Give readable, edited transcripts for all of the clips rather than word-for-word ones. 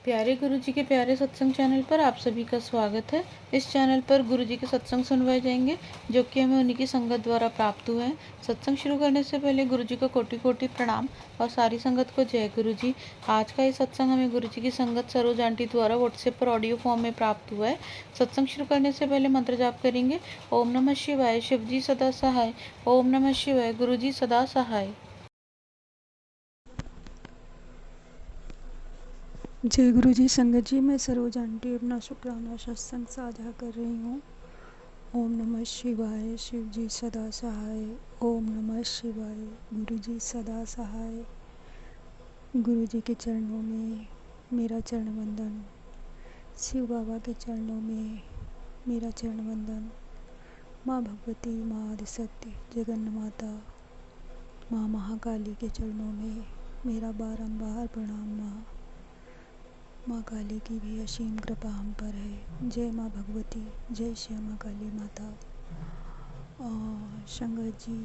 प्यारे गुरु जी के प्यारे सत्संग चैनल पर आप सभी का स्वागत है। इस चैनल पर गुरु जी के सत्संग सुनवाए जाएंगे जो कि हमें उन्हीं की संगत द्वारा प्राप्त हुए हैं। सत्संग शुरू करने से पहले गुरु जी को कोटि कोटि प्रणाम और सारी संगत को जय गुरु जी। आज का ये सत्संग हमें गुरु जी की संगत सरोज आंटी द्वारा व्हाट्सएप पर ऑडियो फॉर्म में प्राप्त हुआ है। सत्संग शुरू करने से पहले मंत्र जाप करेंगे। ओम नमः शिवाय, शिव जी सदा सहाय। ओम नमः शिवाय, गुरु जी सदा सहाय। जय गुरु जी। संगत जी, मैं सरोज आंटी अपना शुक्राना सत्संग साझा कर रही हूँ। ओम नमः शिवाय, शिव जी सदा सहाय। ओम नमः शिवाय, गुरु जी सदा सहाय। गुरु जी के चरणों में मेरा चरण वंदन, शिव बाबा के चरणों में मेरा चरण वंदन, माँ भगवती, माँ आदिशक्ति जगन्न माता, माँ महाकाली के चरणों में मेरा बारंबार प्रणाम। माँ काली की भी असीम कृपा हम पर है। जय माँ भगवती, जय श्यामा काली माता। संगत जी,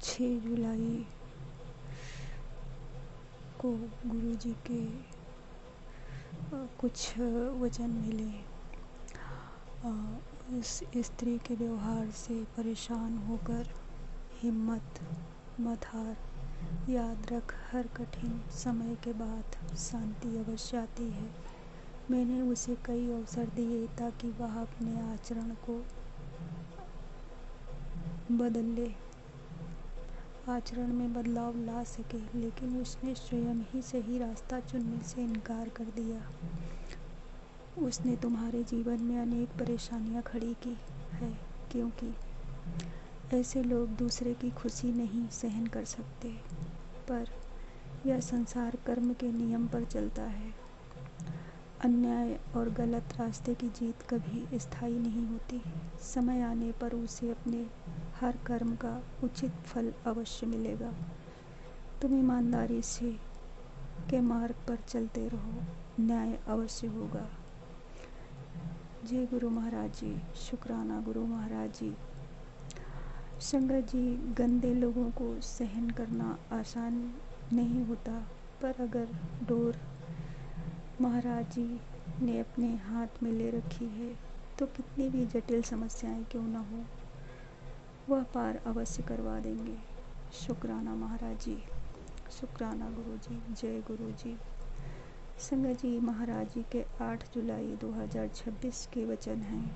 6 जुलाई को गुरु जी के कुछ वचन मिले। उस स्त्री के व्यवहार से परेशान होकर हिम्मत मत हार, याद रख हर कठिन समय के बाद शांति अवश्य आती है। मैंने उसे कई अवसर दिए ताकि वह अपने आचरण को बदल ले, आचरण में बदलाव ला सके, लेकिन उसने स्वयं ही सही रास्ता चुनने से इनकार कर दिया। उसने तुम्हारे जीवन में अनेक परेशानियां खड़ी की है, क्योंकि ऐसे लोग दूसरे की खुशी नहीं सहन कर सकते। पर यह संसार कर्म के नियम पर चलता है। अन्याय और गलत रास्ते की जीत कभी स्थायी नहीं होती। समय आने पर उसे अपने हर कर्म का उचित फल अवश्य मिलेगा। तुम ईमानदारी से के मार्ग पर चलते रहो, न्याय अवश्य होगा। जय गुरु महाराज जी। शुक्राना गुरु महाराज जी। संगत जी, गंदे लोगों को सहन करना आसान नहीं होता, पर अगर डोर महाराज जी ने अपने हाथ में ले रखी है तो कितनी भी जटिल समस्याएं क्यों न हो, वह पार अवश्य करवा देंगे। शुक्राना महाराज जी, शुक्राना गुरु जी, जय गुरु जी। संगत जी, महाराज जी के 8 जुलाई 2026 के वचन हैं।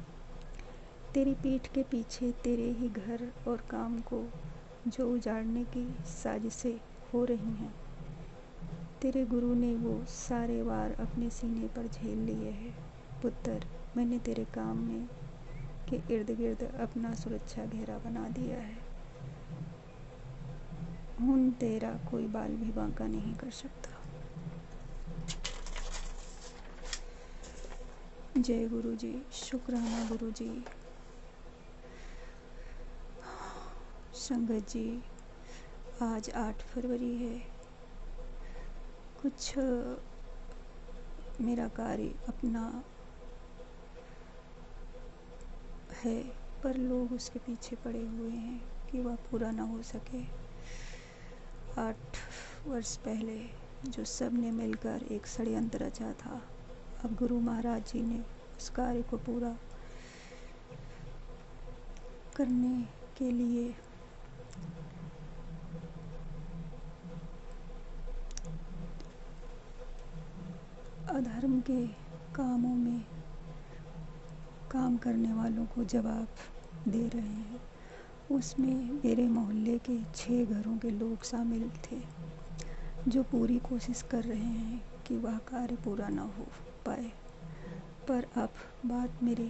तेरी पीठ के पीछे तेरे ही घर और काम को जो उजाड़ने की साजिशें हो रही हैं, तेरे गुरु ने वो सारे वार अपने सीने पर झेल लिए हैं। पुत्र, मैंने तेरे काम में के इर्द गिर्द अपना सुरक्षा घेरा बना दिया है। उन तेरा कोई बाल भी बांका नहीं कर सकता। जय गुरु जी। शुक्राना गुरु जी। संगत जी, आज 8 फरवरी है। कुछ मेरा कार्य अपना है, पर लोग उसके पीछे पड़े हुए हैं कि वह पूरा ना हो सके। 8 वर्ष पहले जो सब ने मिलकर एक षड्यंत्र रचा था, अब गुरु महाराज जी ने उस कार्य को पूरा करने के लिए अधर्म के कामों में काम करने वालों को जवाब दे रहे हैं। उसमें मेरे मोहल्ले के 6 घरों के लोग शामिल थे, जो पूरी कोशिश कर रहे हैं कि वह कार्य पूरा ना हो पाए। पर अब बात मेरे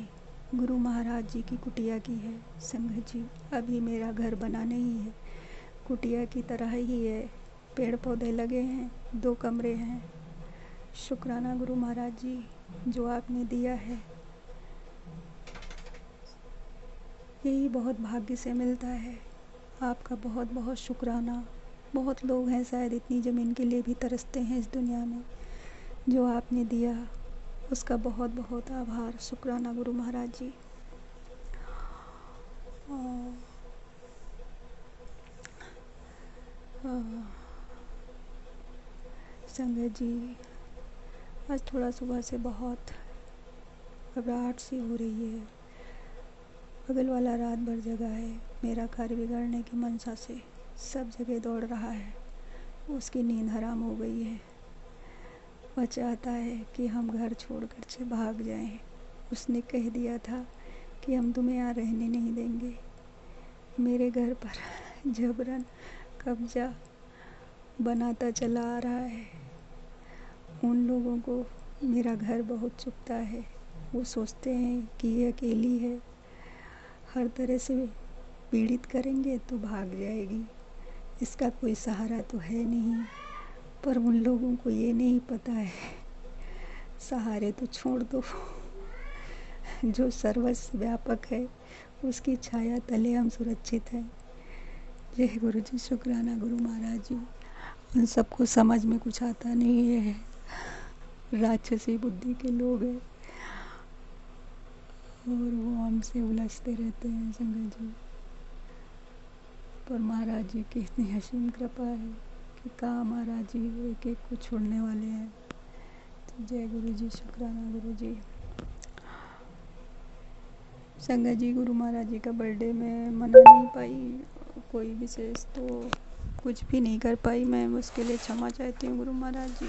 गुरु महाराज जी की कुटिया की है। संगत जी, अभी मेरा घर बना नहीं है, कुटिया की तरह ही है। पेड़ पौधे लगे हैं, 2 कमरे हैं। शुक्राना गुरु महाराज जी, जो आपने दिया है यही बहुत भाग्य से मिलता है। आपका बहुत बहुत शुक्राना। बहुत लोग हैं शायद इतनी ज़मीन के लिए भी तरसते हैं इस दुनिया में। जो आपने दिया उसका बहुत बहुत आभार। शुक्राना गुरु महाराज जी। हाँ, संगत जी, आज थोड़ा सुबह से बहुत घबराहट सी हो रही है। बगल वाला रात भर जगा है, मेरा घर बिगाड़ने की मंशा से सब जगह दौड़ रहा है। उसकी नींद हराम हो गई है। वह चाहता है कि हम घर छोड़कर से भाग जाएं। उसने कह दिया था कि हम तुम्हें यहाँ रहने नहीं देंगे। मेरे घर पर जबरन कब्जा बनाता चला आ रहा है। उन लोगों को मेरा घर बहुत चुभता है। वो सोचते हैं कि ये अकेली है, हर तरह से पीड़ित करेंगे तो भाग जाएगी, इसका कोई सहारा तो है नहीं। पर उन लोगों को ये नहीं पता है, सहारे तो छोड़ दो, जो सर्वस्व व्यापक है उसकी छाया तले हम सुरक्षित हैं। जय गुरु जी, शुक्राना गुरु महाराज जी। उन सबको समझ में कुछ आता नहीं है, राक्षसी बुद्धि के लोग हैं और वो हमसे उलझते रहते हैं संगत जी। पर महाराज जी की इतनी असीम कृपा है कि कहाँ महाराज जी एक एक को छोड़ने वाले हैं। तो जय गुरु जी, शुक्राना गुरु जी। संगत जी, गुरु महाराज जी का बर्थडे मैं मना नहीं पाई, कोई विशेष तो कुछ भी नहीं कर पाई। मैं उसके लिए क्षमा चाहती हूँ गुरु महाराज जी।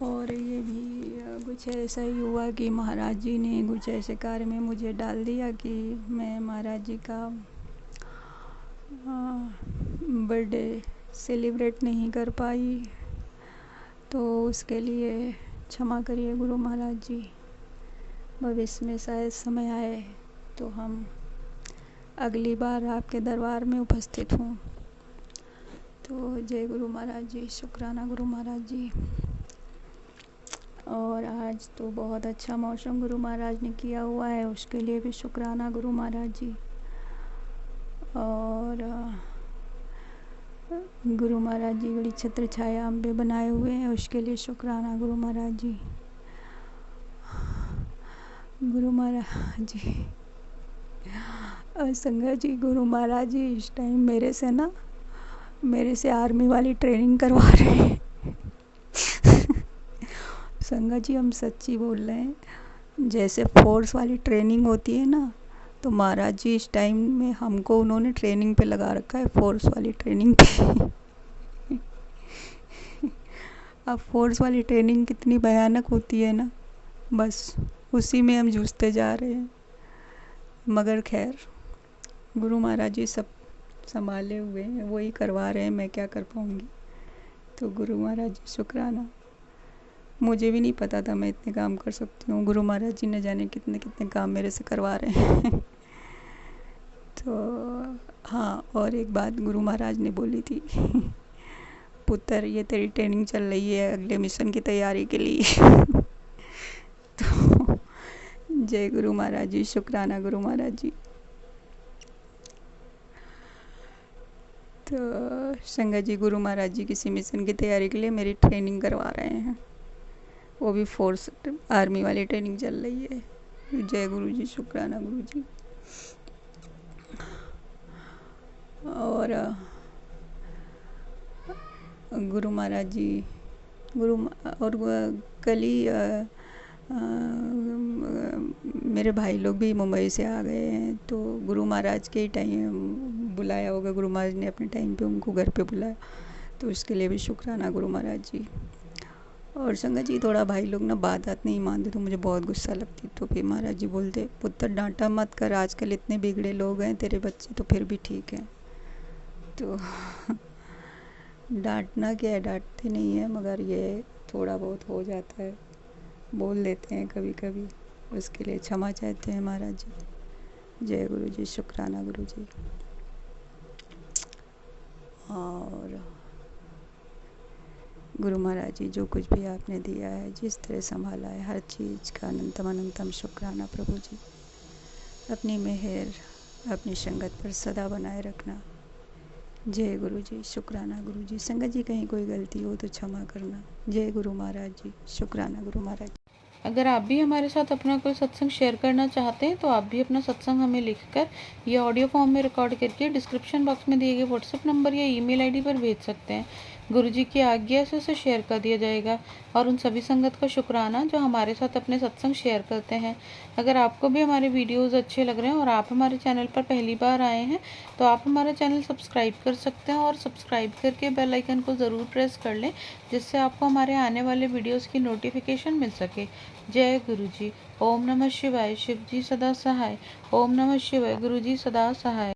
और ये भी कुछ ऐसा ही हुआ कि महाराज जी ने कुछ ऐसे कार्य में मुझे डाल दिया कि मैं महाराज जी का बर्थडे सेलिब्रेट नहीं कर पाई। तो उसके लिए क्षमा करिए गुरु महाराज जी। भविष्य में शायद समय आए तो हम अगली बार आपके दरबार में उपस्थित हूँ। तो जय गुरु महाराज जी, शुक्राना गुरु महाराज जी। और आज तो बहुत अच्छा मौसम गुरु महाराज ने किया हुआ है, उसके लिए भी शुक्राना गुरु महाराज जी। और गुरु महाराज जी बड़ी छत्र छाया हम पे बनाए हुए हैं, उसके लिए शुक्राना गुरु महाराज जी। गुरु महाराज जी और संगत जी, गुरु महाराज जी इस टाइम मेरे से आर्मी वाली ट्रेनिंग करवा रहे हैं। संगत जी, हम सच्ची बोल रहे हैं। जैसे फोर्स वाली ट्रेनिंग होती है ना, तो महाराज जी इस टाइम में हमको उन्होंने ट्रेनिंग पे लगा रखा है, फोर्स वाली ट्रेनिंग पे। अब फोर्स वाली ट्रेनिंग कितनी भयानक होती है ना, बस उसी में हम जूझते जा रहे हैं। मगर खैर, गुरु महाराज जी सब संभाले हुए हैं, वही करवा रहे हैं, मैं क्या कर पाऊँगी। तो गुरु महाराज जी शुक्राना। मुझे भी नहीं पता था मैं इतने काम कर सकती हूँ। गुरु महाराज जी ने जाने कितने कितने काम मेरे से करवा रहे हैं। तो हाँ, और एक बात गुरु महाराज ने बोली थी, पुत्र ये तेरी ट्रेनिंग चल रही है अगले मिशन की तैयारी के लिए। तो जय गुरु महाराज जी, शुक्राना गुरु महाराज जी। तो संगत जी, गुरु महाराज जी किसी मिशन की तैयारी के लिए मेरी ट्रेनिंग करवा रहे हैं, वो भी फोर्स आर्मी वाली ट्रेनिंग चल रही है। जय गुरु जी, शुक्राना गुरु जी। और गुरु महाराज जी और कल ही मेरे भाई लोग भी मुंबई से आ गए हैं। तो गुरु महाराज के ही टाइम बुलाया होगा, गुरु महाराज ने अपने टाइम पे उनको घर पे बुलाया, तो उसके लिए भी शुक्राना गुरु महाराज जी। और संगत जी, थोड़ा भाई लोग ना बात नहीं मानते तो मुझे बहुत गुस्सा लगती। तो फिर महाराज जी बोलते, पुत्र डांटा मत कर, आजकल इतने बिगड़े लोग हैं तेरे बच्चे, तो फिर भी ठीक है। तो डांटना क्या है, डांटते नहीं है, मगर ये थोड़ा बहुत हो जाता है, बोल देते हैं कभी कभी, उसके लिए क्षमा चाहते हैं महाराज जी। जय गुरु जी, शुक्राना गुरु जी। और गुरु महाराज जी, जो कुछ भी आपने दिया है, जिस तरह संभाला है, हर चीज़ का अनंतम अनंतम शुक्राना प्रभु जी। अपनी मेहर अपनी संगत पर सदा बनाए रखना। जय गुरु जी, शुक्राना गुरु जी। संगत जी, कहीं कोई गलती हो तो क्षमा करना। जय गुरु महाराज जी, शुक्राना गुरु महाराज जी। अगर आप भी हमारे साथ अपना कोई सत्संग शेयर करना चाहते हैं तो आप भी अपना सत्संग हमें लिखकर या ऑडियो फॉर्म में रिकॉर्ड करके डिस्क्रिप्शन बॉक्स में दिए गए व्हाट्सएप नंबर या ईमेल आईडी पर भेज सकते हैं। गुरुजी की आज्ञा से उसे शेयर कर दिया जाएगा और उन सभी संगत का शुक्राना जो हमारे साथ अपने सत्संग शेयर करते हैं। अगर आपको भी हमारे वीडियोस अच्छे लग रहे हैं और आप हमारे चैनल पर पहली बार आए हैं तो आप हमारा चैनल सब्सक्राइब कर सकते हैं और सब्सक्राइब करके बेल आइकन को ज़रूर प्रेस कर लें, जिससे आपको हमारे आने वाले वीडियोस की नोटिफिकेशन मिल सके। जय गुरु जी। ओम नमः शिवाय। शिव जी सदा सहाय। ओम नमः शिवाय। गुरु जी सदा सहाय।